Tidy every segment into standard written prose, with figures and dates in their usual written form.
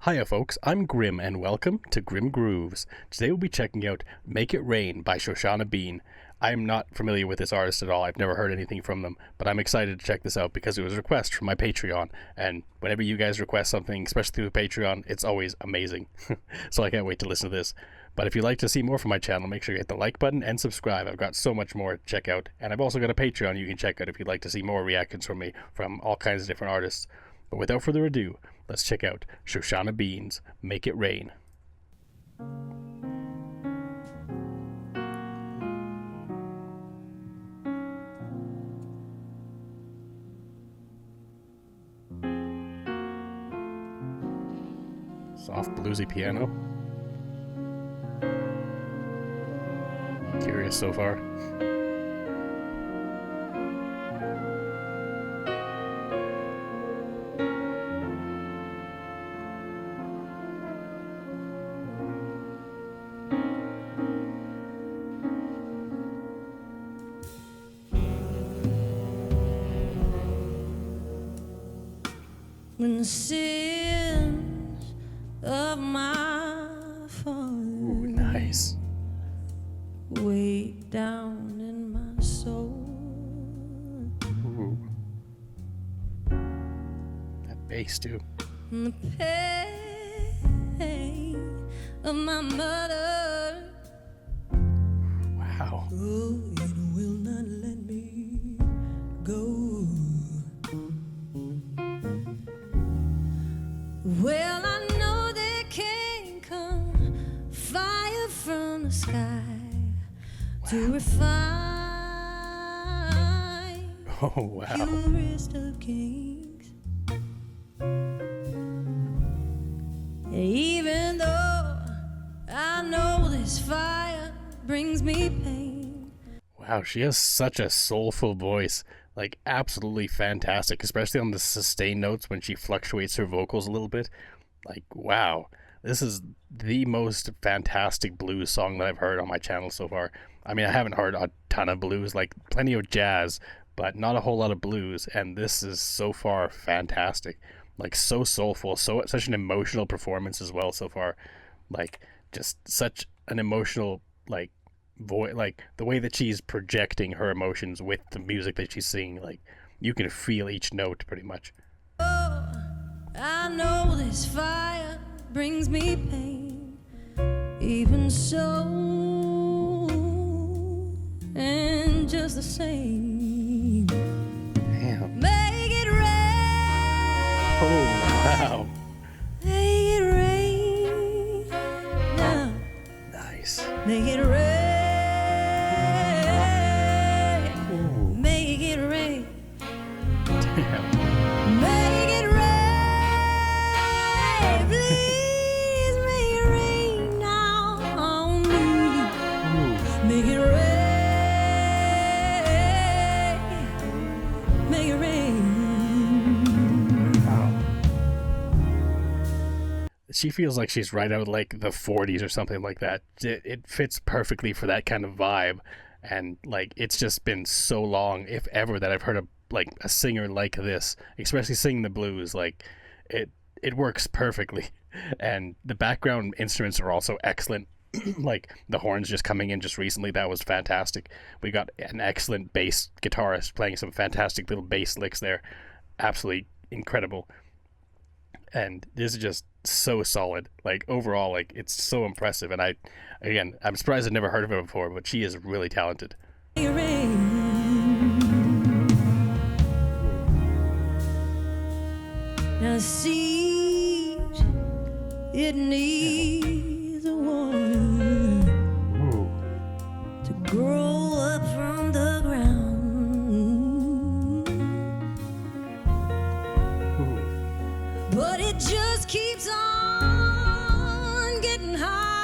Hiya folks, I'm Grim and welcome to Grim Grooves. Today we'll be checking out Make It Rain by Shoshana Bean. I am not familiar with this artist at all, I've never heard anything from them, but I'm excited to check this out because it was a request from my Patreon, and whenever you guys request something, especially through Patreon, it's always amazing. So I can't wait to listen to this. But if you'd like to see more from my channel, make sure you hit the like button and subscribe. I've got so much more to check out, and I've also got a Patreon you can check out if you'd like to see more reactions from me from all kinds of different artists. But without further ado, let's check out Shoshana Bean's Make It Rain. Soft bluesy piano. Curious so far. When the sins of my Ooh, nice. way down in my soul, Ooh. That bass too. and the pain of my mother, Wow. oh, it will not let me go. Well, I know there can come fire from the sky to refine Oh, wow. purest of kings. And even though I know this fire brings me pain, Wow, she has such a soulful voice. Like, absolutely fantastic, especially on the sustained notes when she fluctuates her vocals a little bit. Like, wow. This is the most fantastic blues song that I've heard on my channel so far. I mean, I haven't heard a ton of blues, like plenty of jazz, but not a whole lot of blues, and this is so far fantastic. Like, so soulful, such an emotional performance as well so far. Like, just such an emotional, like, voice, like the way that she's projecting her emotions with the music that she's singing, like you can feel each note pretty much. oh, I know this fire brings me pain. Even so, and just the same, Damn. make it rain. Oh, wow. Make it rain now. Nice. Make it rain. Ooh. Make it rain. Damn. Make it rain. Please make it rain now on me. Ooh. Make it rain. Make it rain. Wow. She feels like she's right out like the 40s or something like that. It fits perfectly for that kind of vibe, and like it's just been so long, if ever, that I've heard a singer like this, especially singing the blues. Like it works perfectly, and the background instruments are also excellent. Like the horns just coming in just recently, that was fantastic. We got an excellent bass guitarist playing some fantastic little bass licks there, absolutely incredible. And this is just so solid. Like overall, like it's so impressive. And I'm surprised I'd never heard of her before, but she is really talented. Make it rain. Now the seed, it needs a woman Ooh. to grow up from the ground. Ooh. But it just keeps on getting harder.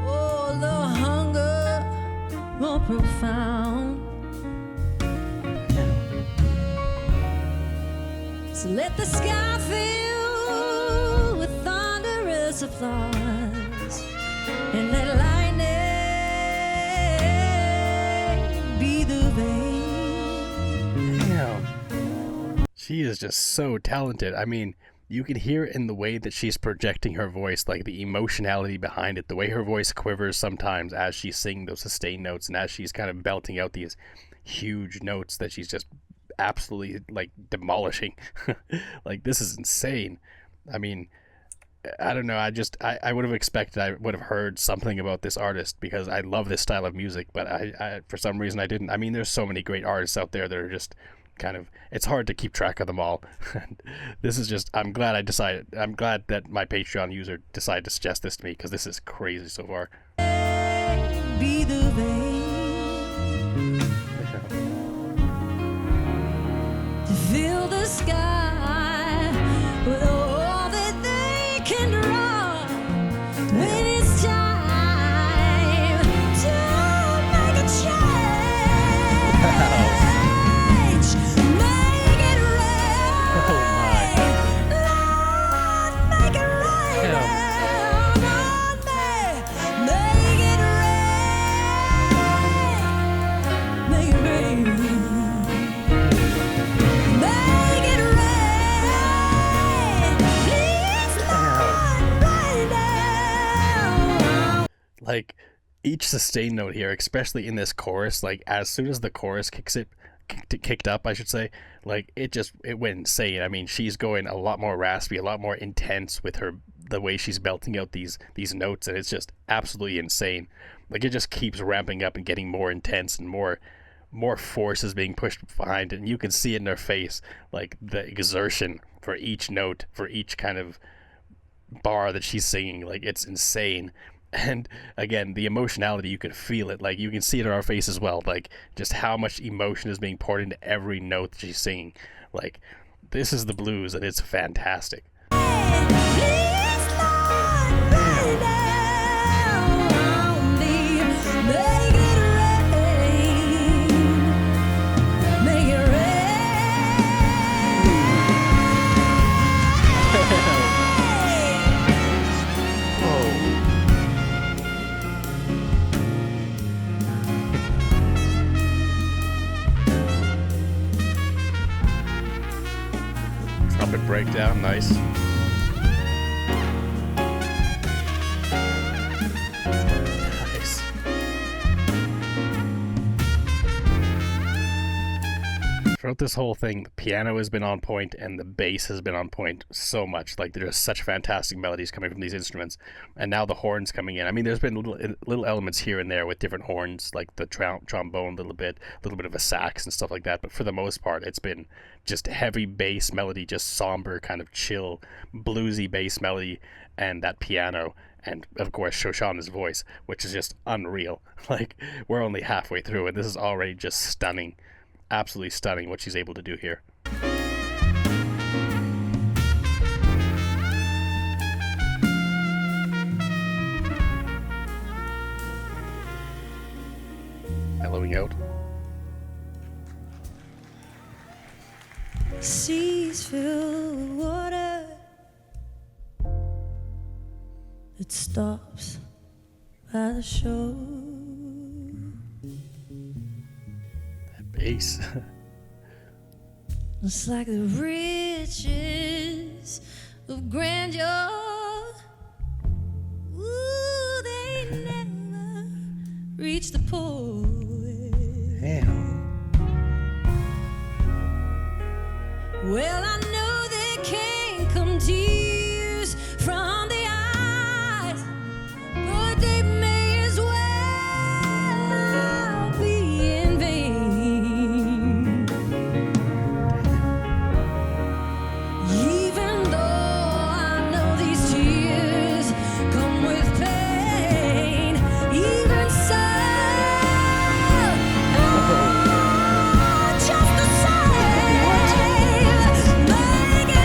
Oh, the hunger more profound. So let the sky fill with thunderous applause, and let lightning be the vein. She is just so talented. I mean, you can hear in the way that she's projecting her voice, like the emotionality behind it, the way her voice quivers sometimes as she's singing those sustained notes and as she's kind of belting out these huge notes that she's just absolutely like demolishing. Like, this is insane. I mean, I don't know. I would have expected I would have heard something about this artist because I love this style of music, but I for some reason I didn't. I mean, there's so many great artists out there that are just kind of, it's hard to keep track of them all. This is just, I'm glad that my Patreon user decided to suggest this to me because this is crazy so far. Be the vein to fill the sky with all that they can draw when it's time to make a change. Make it right. Oh Lord, make it right Yeah. now on me. Make it right. Make it right. Make it right. Please, Lord, right now. Like, each sustained note here, especially in this chorus, like as soon as the chorus kicked up, I should say, like it went insane. I mean, she's going a lot more raspy, a lot more intense with the way she's belting out these notes, and it's just absolutely insane. Like, it just keeps ramping up and getting more intense, and more force is being pushed behind it, and you can see it in her face, like the exertion for each note, for each kind of bar that she's singing. Like, it's insane. And again, the emotionality, you can feel it. Like, you can see it in our face as well, like just how much emotion is being poured into every note that she's singing. Like, this is the blues, and it's fantastic. Please, Lord, right now on me. Make it rain. Make it Trumpet breakdown, nice. Nice. Throughout this whole thing, the piano has been on point and the bass has been on point so much. Like, there's such fantastic melodies coming from these instruments, and now the horns coming in. I mean, there's been little elements here and there with different horns, like the trombone a little bit of a sax and stuff like that. But for the most part, it's been just heavy bass melody, just somber, kind of chill, bluesy bass melody, and that piano. And of course, Shoshana's voice, which is just unreal. Like, we're only halfway through, and this is already just stunning. Absolutely stunning what she's able to do here. Mellowing out. seas fill with water that stops by the shore. That bass. It's like the riches of grandeur. Ooh, they never reach the poet. Damn. Well, I know there can come tears from the eyes, but they may as well be in vain. Even though I know these tears come with pain, even so, just the same, make it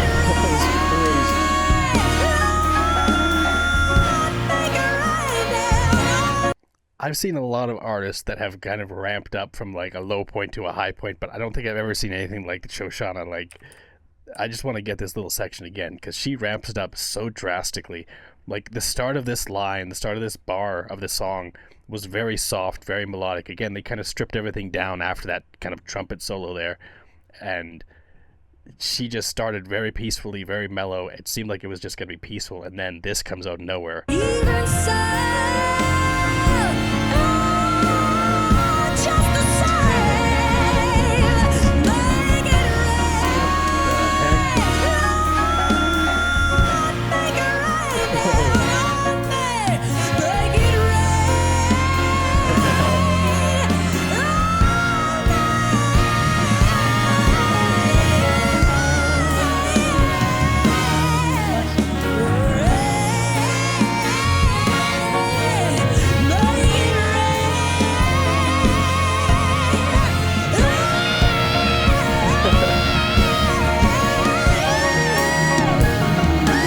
right now. I've seen a lot of artists that have kind of ramped up from like a low point to a high point, but I don't think I've ever seen anything like Shoshana. Like, I just want to get this little section again because she ramps it up so drastically. Like, the start of this line, the start of this bar of the song was very soft, very melodic. Again, they kind of stripped everything down after that kind of trumpet solo there, and she just started very peacefully, very mellow. It seemed like it was just gonna be peaceful, and then this comes out of nowhere. Even so, just the same, make it rain, make it rain on me, make it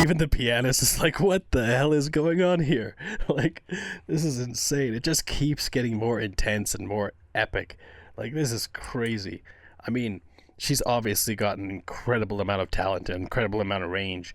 Even the pianist is like, what the hell is going on here? Like, this is insane. It just keeps getting more intense and more epic. Like, this is crazy. I mean, she's obviously got an incredible amount of talent, an incredible amount of range,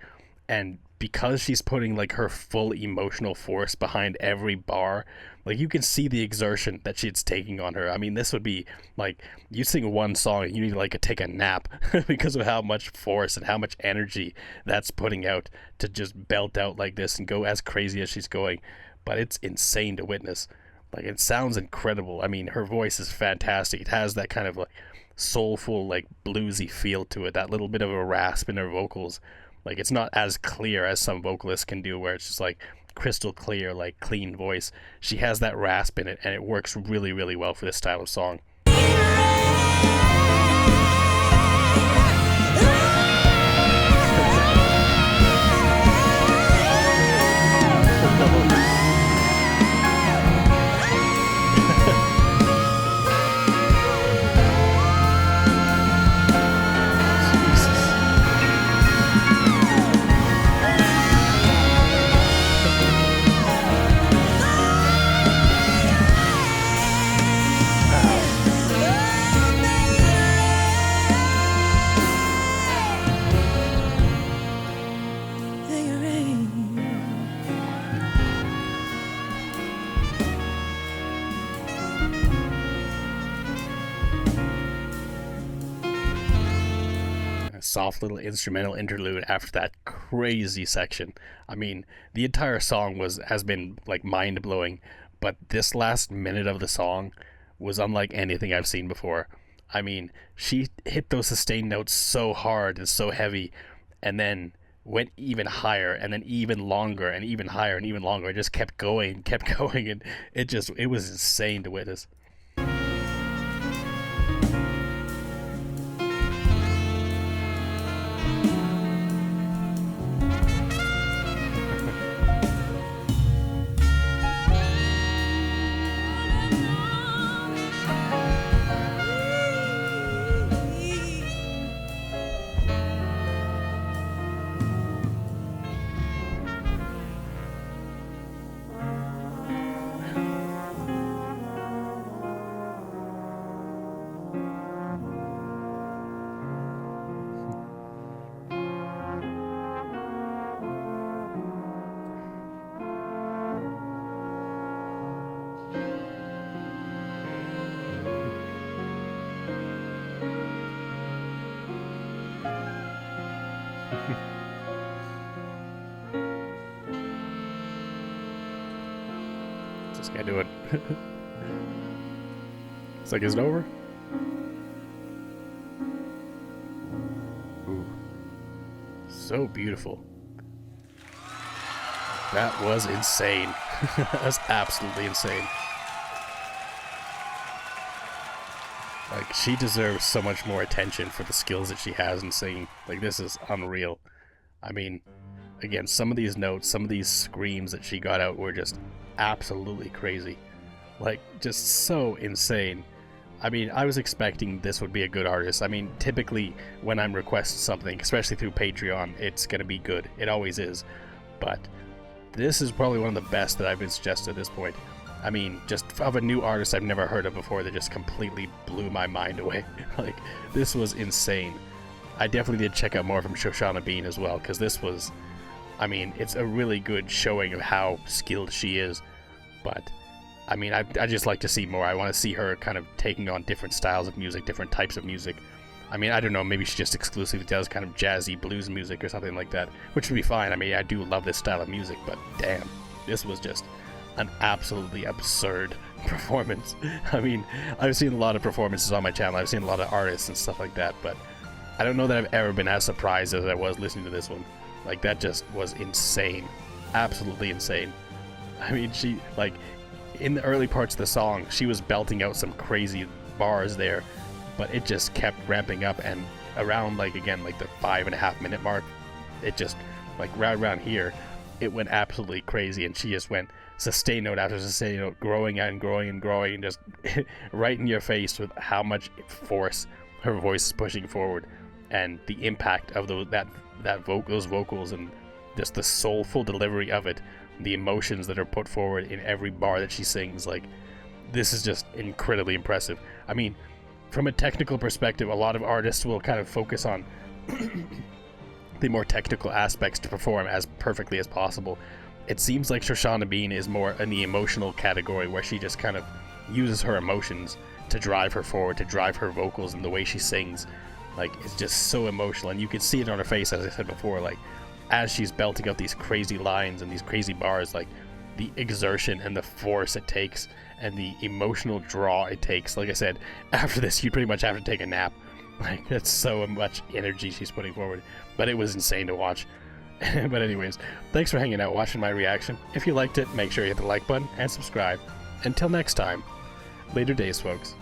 and because she's putting like her full emotional force behind every bar, like you can see the exertion that she's taking on her. I mean, this would be like you sing one song and you need to like take a nap because of how much force and how much energy that's putting out to just belt out like this and go as crazy as she's going. But it's insane to witness. Like, it sounds incredible. I mean, her voice is fantastic. It has that kind of like soulful, like bluesy feel to it, that little bit of a rasp in her vocals. Like, it's not as clear as some vocalists can do, where it's just like crystal clear, like clean voice. She has that rasp in it, and it works really, really well for this style of song. Soft little instrumental interlude after that crazy section. I mean, the entire song has been like mind-blowing, but this last minute of the song was unlike anything I've seen before. I mean, she hit those sustained notes so hard and so heavy, and then went even higher, and then even longer, and even higher, and even longer. It just kept going, and it was insane to witness. This guy do it. It's like, is it over? Ooh. So beautiful. That was insane. That was absolutely insane. Like, she deserves so much more attention for the skills that she has in singing. Like, this is unreal. I mean, again, some of these notes, some of these screams that she got out were just absolutely crazy. Like, just so insane. I mean, I was expecting this would be a good artist. I mean, typically when I'm requesting something, especially through Patreon, it's gonna be good. It always is. But this is probably one of the best that I've been suggested at this point. I mean, just of a new artist I've never heard of before that just completely blew my mind away. Like, this was insane. I definitely did check out more from Shoshana Bean as well, because this was, I mean, it's a really good showing of how skilled she is. But, I mean, I just like to see more. I want to see her kind of taking on different styles of music, different types of music. I mean, I don't know, maybe she just exclusively does kind of jazzy blues music or something like that, which would be fine. I mean, I do love this style of music, but damn, this was just an absolutely absurd performance. I mean, I've seen a lot of performances on my channel, I've seen a lot of artists and stuff like that, but I don't know that I've ever been as surprised as I was listening to this one. Like, that just was insane. Absolutely insane. I mean, she, like, in the early parts of the song, she was belting out some crazy bars there, but it just kept ramping up, and around, like, again, like the 5.5 minute mark, it just, like, right around here, it went absolutely crazy, and she just went sustain note after sustain note, growing and growing and growing, and just right in your face with how much force her voice is pushing forward, and the impact of those vocals, and just the soulful delivery of it, the emotions that are put forward in every bar that she sings. Like, this is just incredibly impressive. I mean, from a technical perspective, a lot of artists will kind of focus on the more technical aspects to perform as perfectly as possible. It seems like Shoshana Bean is more in the emotional category, where she just kind of uses her emotions to drive her forward, to drive her vocals, and the way she sings. Like, it's just so emotional, and you can see it on her face, as I said before, like, as she's belting out these crazy lines and these crazy bars, like, the exertion and the force it takes, and the emotional draw it takes. Like I said, after this, you pretty much have to take a nap. Like, that's so much energy she's putting forward, but it was insane to watch. But anyways, thanks for hanging out, watching my reaction. If you liked it, make sure you hit the like button and subscribe. Until next time, later days, folks.